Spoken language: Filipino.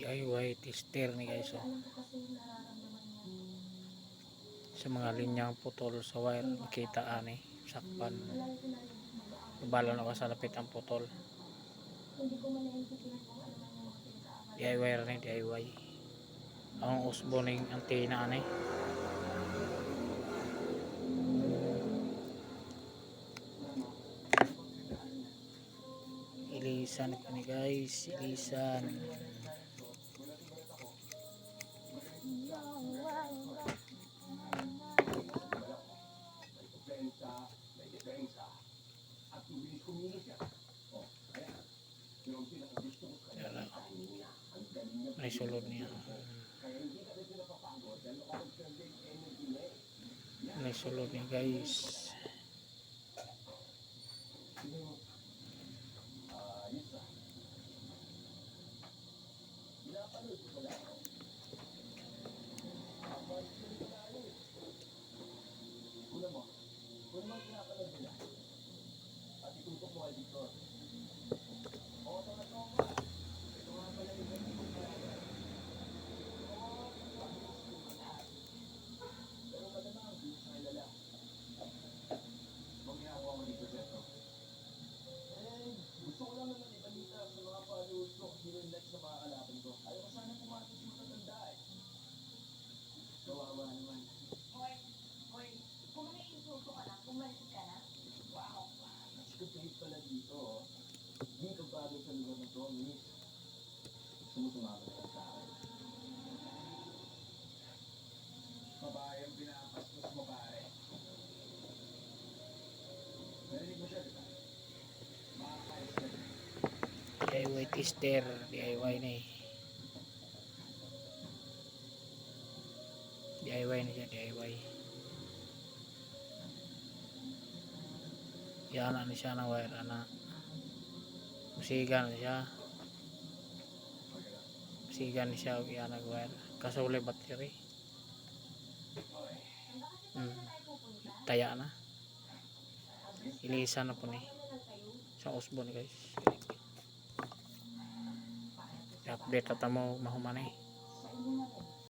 DIY tester ni guys, oh. Sa mga linyang putol sa wire makita ani sakpan bala na ka sa lapit ang putol. DIY rin, DIY ang usbo ning antena ani. Ilisan ko ni guys, ilisan. May sulod niya. May sulod niya guys. DIY tester, DIY ni. DIY na siya, DIY. Yan na siya na wire na. Musigan na siya. Musigan siya og yan nag wire. Kaso wala battery. Taya na. Ilisan na po ni. Sa usbo ni guys. I-update ata mo mahuman eh.